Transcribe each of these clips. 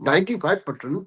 95%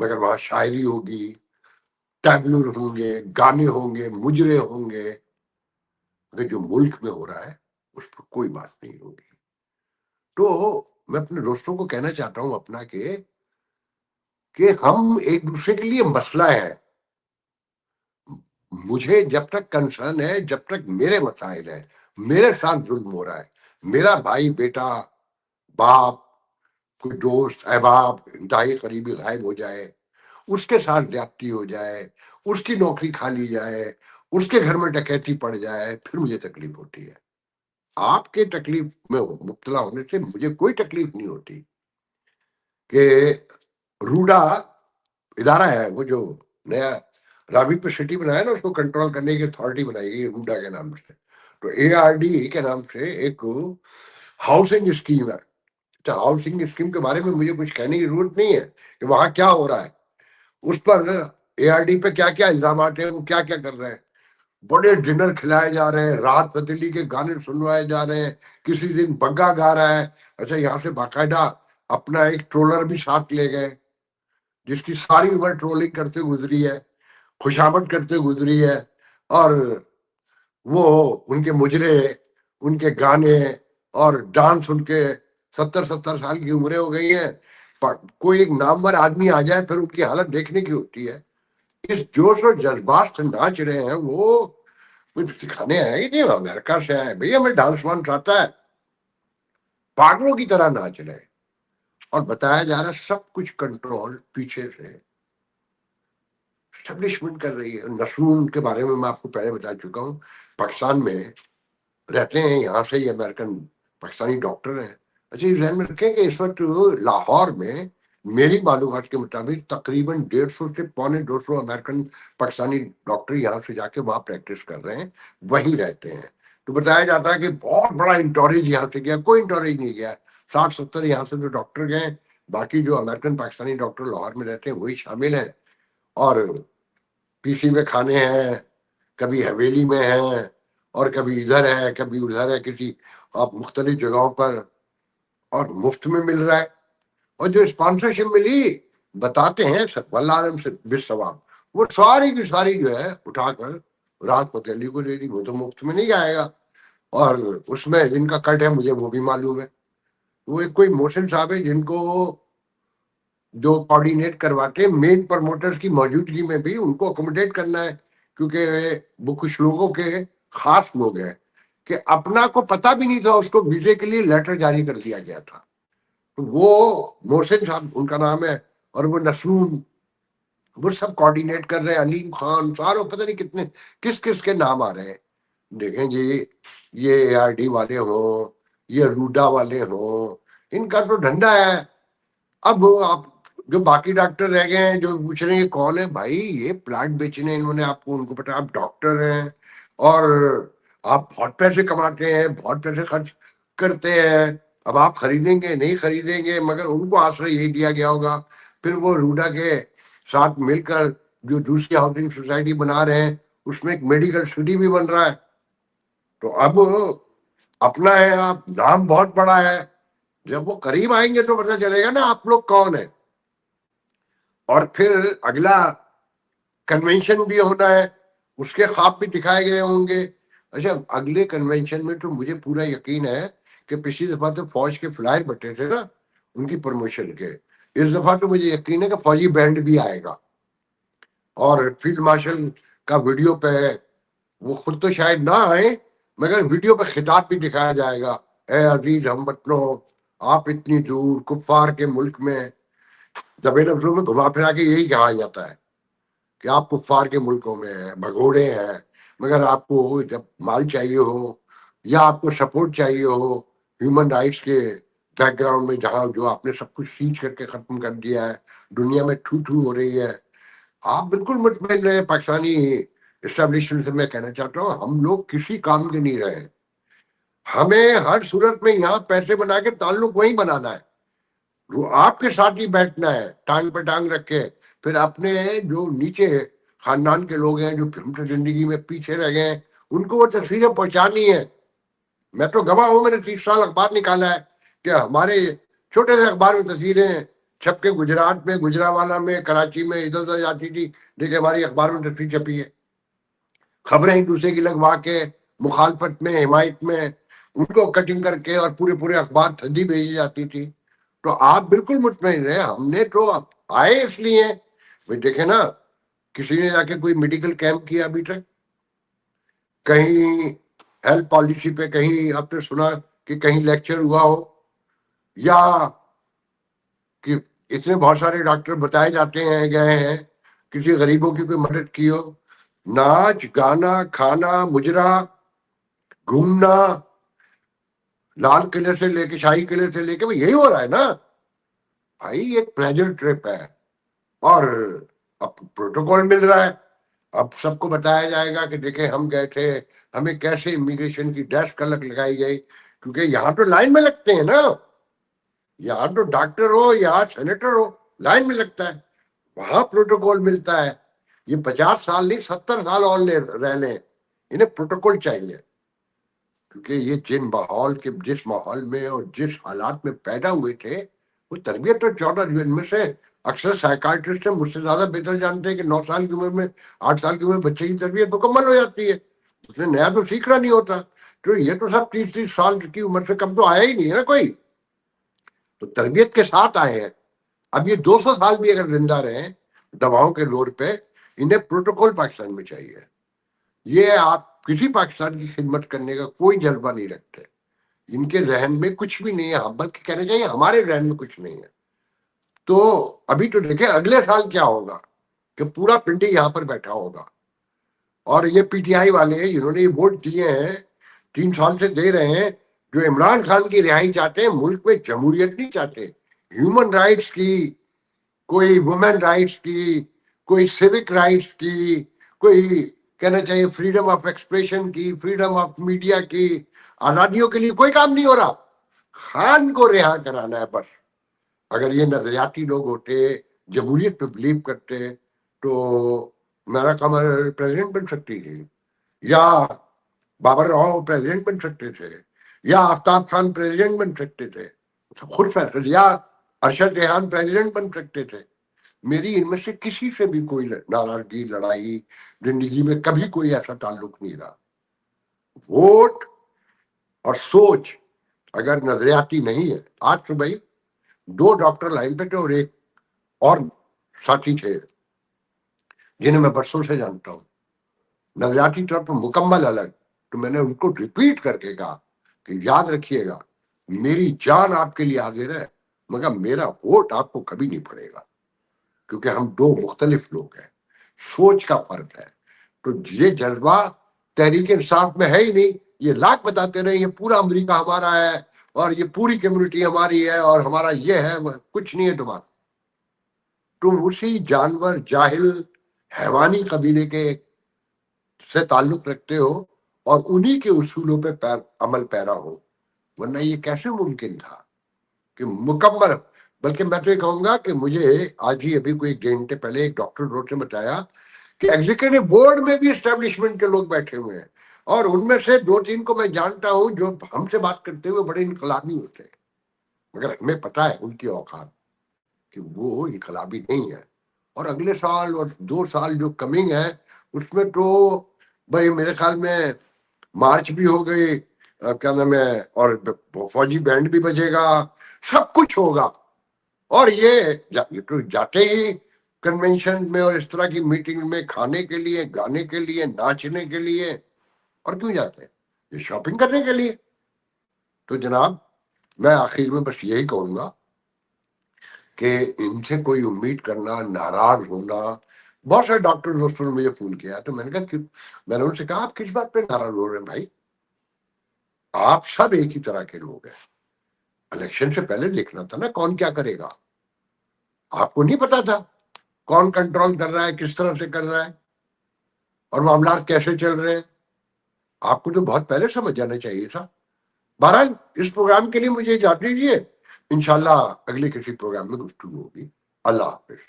مگر وہاں شاعری ہوگی، ٹیبلور ہوں گے، گانے ہوں گے، مجرے ہوں گے، مگر جو ملک میں ہو رہا ہے اس پر کوئی بات نہیں ہوگی. تو میں اپنے دوستوں کو کہنا چاہتا ہوں اپنا کہ ہم ایک دوسرے کے لیے مسئلہ ہے. مجھے جب تک کنسرن ہے، جب تک میرے مسائل ہیں، میرے ساتھ ظلم ہو رہا ہے، میرا بھائی، بیٹا، باپ، کوئی دوست، احباب انتہائی قریبی غائب ہو جائے، اس کے ساتھ زیادتی ہو جائے، اس کی نوکری کھا لی جائے، اس کے گھر میں ڈکیتی پڑ جائے، پھر مجھے تکلیف ہوتی ہے. آپ کے تکلیف میں مبتلا ہونے سے مجھے کوئی تکلیف نہیں ہوتی. کہ روڈا ادارہ ہے، وہ جو نیا راوی پہ سٹی بنایا نا، اس کو کنٹرول کرنے کی اتھارٹی بنائی گئی روڈا کے نام سے. تو ARD کے نام سے ایک ہاؤسنگ اسکیم ہے. اچھا، ہاؤسنگ اسکیم کے بارے میں مجھے کچھ کہنے کی ضرورت نہیں ہے کہ وہاں کیا ہو رہا ہے. اس پر ARD پہ کیا کیا الزامات ہیں، وہ کیا کیا کر رہے ہیں. بڑے ڈنر کھلائے جا رہے ہیں، راحت فتیلی کے گانے سنوائے جا رہے ہیں، کسی دن بگا گا رہا ہے. اچھا، یہاں سے باقاعدہ اپنا ایک ٹرولر بھی ساتھ لے گئے جس کی ساری عمر ٹرولنگ کرتے گزری ہے، خوشامد کرتے گزری ہے. اور وہ ان کے مجرے، ان کے گانے اور ڈانس، ان کے 70 سال کی عمریں ہو گئی ہیں. کوئی ایک نامور آدمی آ جائے، پھر ان کی حالت دیکھنے کی ہوتی ہے. اس جوش و جذبات سے ناچ رہے ہیں. وہ کچھ سکھانے آئے کہ امریکہ سے آئے، بھئی ہمیں ڈانس وانس آتا ہے، پاگلوں کی طرح ناچ رہے ہیں. اور بتایا جا رہا ہے سب کچھ کنٹرول پیچھے سے اسٹیبلشمنٹ کر رہی ہے. نسرون کے بارے میں آپ کو پہلے بتا چکا ہوں، پاکستان میں رہتے ہیں، یہاں سے یہ امریکن پاکستانی ڈاکٹر ہیں. اچھا، یہ ذہن میں رکھیں کہ اس وقت لاہور میں میری معلومات کے مطابق تقریباً 150 سے 250 امریکن پاکستانی ڈاکٹر یہاں سے جا کے وہاں پریکٹس کر رہے ہیں، وہیں رہتے ہیں. تو بتایا جاتا ہے کہ بہت بڑا انٹوریج یہاں سے گیا. کوئی انٹوریج نہیں گیا، 60-70 یہاں سے جو ڈاکٹر گئے، باقی جو امریکن پاکستانی ڈاکٹر لاہور میں رہتے ہیں وہی شامل ہیں. اور PC میں کھانے ہیں، کبھی حویلی میں ہیں، اور کبھی ادھر ہے، کبھی ادھر ہے، کسی آپ مختلف جگہوں پر، اور مفت میں مل رہا ہے. اور جو اسپانسرشپ ملی بتاتے ہیں واللہ عالم سے بالثواب، وہ ساری کی ساری جو ہے اٹھا کر راحت فتیلی کو دے دی. وہ تو مفت میں نہیں جائے گا، اور اس میں جن کا کٹ ہے مجھے وہ بھی معلوم ہے. وہ ایک کوئی محسن صاحب ہے جن کو جو کوآرڈینیٹ کرواتے ہیں مین پروموٹرز کی موجودگی میں بھی ان کو اکوموڈیٹ کرنا ہے، کیونکہ وہ کچھ لوگوں کے خاص لوگ ہیں کہ اپنا کو پتہ بھی نہیں تھا، اس کو ویزے کے لیے لیٹر جاری کر دیا گیا تھا. تو وہ محسن صاحب ان کا نام ہے، اور وہ نسرون، وہ سب کوآرڈینیٹ کر رہے ہیں. علیم خان، ساروں پتہ نہیں کتنے کس کس کے نام آ رہے ہیں. دیکھیں جی، یہ ARD والے ہوں، یہ روڈا والے ہوں، ان کا تو دھندا ہے. اب آپ جو باقی ڈاکٹر رہ گئے ہیں جو پوچھ رہے ہیں کون ہے، بھائی یہ پلاٹ بیچنے انہوں نے آپ کو، ان کو پتا آپ ڈاکٹر ہیں اور آپ بہت پیسے کماتے ہیں، بہت پیسے خرچ کرتے ہیں. اب آپ خریدیں گے نہیں خریدیں گے، مگر ان کو آسرا یہی دیا گیا ہوگا. پھر وہ روڈا کے ساتھ مل کر جو دوسری ہاؤسنگ سوسائٹی بنا رہے ہیں، اس میں ایک میڈیکل سٹی بھی بن رہا ہے. تو اب اپنا ہے، آپ نام بہت بڑا ہے. جب وہ قریب آئیں گے تو پتہ چلے گا نا آپ لوگ کون ہیں. اور پھر اگلا کنونشن بھی ہونا ہے، اس کے خواب بھی دکھائے گئے ہوں گے. اچھا، اگلے کنونشن میں تو مجھے پورا یقین ہے کہ پچھلی دفعہ تو فوج کے فلائر بٹے تھے نا ان کی پروموشن کے، اس دفعہ تو مجھے یقین ہے کہ فوجی بینڈ بھی آئے گا. اور فیلڈ مارشل کا ویڈیو پہ، وہ خود تو شاید نہ آئے مگر ویڈیو پہ خطاب بھی دکھایا جائے گا، اے عزیز ہم وطنوں، آپ اتنی دور کفار کے ملک میں. دبے لفظوں میں گھما پھرا کے یہی کہا جاتا ہے کہ آپ کفار کے ملکوں میں ہیں، بھگوڑے ہیں، مگر آپ کو جب مال چاہیے ہو یا آپ کو سپورٹ چاہیے ہو ہیومن رائٹس کے بیک گراؤنڈ میں، جہاں جو آپ نے سب کچھ سیچ کر کے ختم کر دیا ہے، دنیا میں ٹھو ٹھو ہو رہی ہے. آپ بالکل مطمئن رہے پاکستانی اسٹیبلشمنٹ سے. میں کہنا چاہتا ہوں ہم لوگ کسی کام کے نہیں رہے. ہمیں ہر صورت میں یہاں پیسے بنا کے تعلق وہیں بنانا ہے، وہ آپ کے ساتھ ہی بیٹھنا ہے ٹانگ پہ ٹانگ رکھ کے. پھر اپنے جو نیچے خاندان کے لوگ ہیں جو پھر زندگی میں پیچھے رہ گئے ہیں، ان کو وہ تصویریں پہنچانی ہے. میں تو گواہ ہوں، میں نے 30 سال اخبار نکالا ہے کہ ہمارے چھوٹے سے اخبار میں تصویریں چھپ کے گجرات میں، گجرانوالہ میں، کراچی میں ادھر ادھر جاتی تھی. دیکھیں ہماری اخبار میں تصویر چھپی ہے، خبریں ایک دوسرے کی لگوا کے مخالفت میں، حمایت میں، ان کو کٹنگ کر کے اور پورے اخبار تھدی بھیجی جاتی تھی. تو آپ بالکل مطمئن ہیں، ہم نے تو آئے اس لیے. دیکھیں نا، کسی نے جا کے کوئی میڈیکل کیمپ کیا ابھی تک؟ کہیں ہیلتھ پالیسی پہ کہیں آپ نے سنا کہ کہیں لیکچر ہوا ہو؟ یا کہ اتنے بہت سارے ڈاکٹر بتائے جاتے ہیں گئے ہیں، کسی غریبوں کی کوئی مدد کی ہو؟ ناچ گانا کھانا مجرا گھومنا، لال قلعے سے لے کے شاہی قلعے سے لے کے یہی ہو رہا ہے نا بھائی. ایک پلیجر ٹرپ ہے اور اب پروٹوکول مل رہا ہے. اب سب کو بتایا جائے گا کہ دیکھیں ہم گئے تھے، ہمیں کیسے امیگریشن کی ڈیسک الگ لگائی گئی، کیونکہ یہاں تو لائن میں لگتے ہیں نا. یہاں تو ڈاکٹر ہو یا سینیٹر ہو لائن میں لگتا ہے، وہاں پروٹوکول ملتا ہے. یہ 50 سال نہیں 70 سال اور رہ لیں، انہیں پروٹوکول چاہیے. کیونکہ یہ جس ماحول میں اور جس حالات میں پیدا ہوئے تھے، وہ تربیت تو 14 میں سے اکثر سائیکارٹسٹ مجھ سے زیادہ بہتر جانتے ہیں کہ 9 سال کی عمر میں 8 سال کی عمر میں بچے کی تربیت مکمل ہو جاتی ہے، اس نے نیا تو سیکھنا نہیں ہوتا. تو یہ تو سب 30 سال کی عمر سے کم تو آیا ہی نہیں ہے نا کوئی، تو تربیت کے ساتھ آئے ہیں. اب یہ 200 سال بھی اگر زندہ رہیں دواؤں کے زور پہ، انہیں پروٹوکول پاکستان میں چاہیے. یہ آپ کسی پاکستان کی خدمت کرنے کا کوئی جذبہ نہیں رکھتے، ان کے ذہن میں کچھ بھی نہیں ہے، بلکہ کہنا چاہیے ہمارے ذہن میں کچھ نہیں ہے. تو ابھی تو دیکھیں اگلے سال کیا ہوگا کہ پورا پنڈی یہاں پر بیٹھا ہوگا. اور یہ پی ٹی آئی والے جنہوں نے یہ ووٹ دیے ہیں 3 سال سے دے رہے ہیں، جو عمران خان کی رہائی چاہتے ہیں، ملک میں جمہوریت نہیں چاہتے، ہیومن رائٹس کی، کوئی وومن رائٹس کی، کوئی سیوک رائٹس کی، کوئی کہنا چاہیے فریڈم آف ایکسپریشن کی، فریڈم آف میڈیا کی، آزادیوں کے لیے کوئی کام نہیں ہو رہا. خان کو رہا کرانا ہے بس. اگر یہ نظریاتی لوگ ہوتے، جمہوریت پہ بلیو کرتے، تو میرا قمر پریزیڈنٹ بن سکتی تھی، یا بابر راؤ پریزیڈنٹ بن سکتے تھے، یا آفتاب خان پریزیڈنٹ بن سکتے تھے، خود فیصلہ، یا ارشد ریحان پریزیڈنٹ بن سکتے تھے. میری ان میں سے کسی سے بھی کوئی ناراضگی لڑائی زندگی میں کبھی کوئی ایسا تعلق نہیں رہا. ووٹ اور سوچ اگر نظریاتی نہیں ہے. آج صبح 2 ڈاکٹر لائن پہ تھے اور ایک اور ساتھی تھے جنہیں میں برسوں سے جانتا ہوں، نظریاتی طور پر مکمل الگ. تو میں نے ان کو ریپیٹ کر کے کہا کہ یاد رکھیے گا میری جان آپ کے لیے حاضر ہے، مگر میرا ووٹ آپ کو کبھی نہیں پڑے گا، کیونکہ ہم 2 مختلف لوگ ہیں، سوچ کا فرق ہے. تو یہ جذبہ تحریک انصاف میں ہے ہی نہیں. یہ لاکھ بتاتے رہے یہ پورا امریکہ ہمارا ہے اور یہ پوری کمیونٹی ہماری ہے اور ہمارا یہ ہے، کچھ نہیں ہے تمہارا. تم اسی جانور جاہل حیوانی قبیلے کے سے تعلق رکھتے ہو اور انہی کے اصولوں پہ عمل پیرا ہو، ورنہ یہ کیسے ممکن تھا کہ مکمل. بلکہ میں تو یہ کہوں گا کہ مجھے آج ہی ابھی کوئی 1 گھنٹے پہلے ایک ڈاکٹر روڈ نے بتایا کہ ایگزیکٹو بورڈ میں بھی اسٹیبلشمنٹ کے لوگ بیٹھے ہوئے ہیں، اور ان میں سے 2-3 کو میں جانتا ہوں جو ہم سے بات کرتے ہوئے بڑے انقلابی ہوتے ہیں، مگر ہمیں پتا ہے ان کی اوقات کہ وہ انقلابی نہیں ہے. اور اگلے سال اور 2 سال جو کمنگ ہے اس میں تو بھائی میرے خیال میں مارچ بھی ہو گئی، کیا نام ہے، اور فوجی بینڈ بھی بجے گا، سب کچھ ہوگا. اور یہ تو جاتے ہی کنونشن میں اور اس طرح کی میٹنگ میں کھانے کے لیے، گانے کے لیے، ناچنے کے لیے، اور کیوں جاتے ہیں؟ یہ شاپنگ کرنے کے لیے. تو جناب میں آخر میں بس یہی کہوں گا کہ ان سے کوئی امید کرنا، ناراض ہونا. بہت سارے ڈاکٹر دوستوں نے مجھے فون کیا تو میں نے کہا میں نے ان سے کہا آپ کس بات پہ ناراض ہو رہے ہیں بھائی؟ آپ سب ایک ہی طرح کے لوگ ہیں. الیکشن سے پہلے دیکھنا تھا نا کون کیا کرے گا. آپ کو نہیں پتا تھا کون کنٹرول کر رہا ہے، کس طرح سے کر رہا ہے، اور معاملات کیسے چل رہے ہیں. آپ کو تو بہت پہلے سمجھ جانا چاہیے تھا. بہرحال اس پروگرام کے لیے مجھے اجازت دیجیے، انشاءاللہ اگلے کسی پروگرام میں گفتگو ہوگی. اللہ حافظ.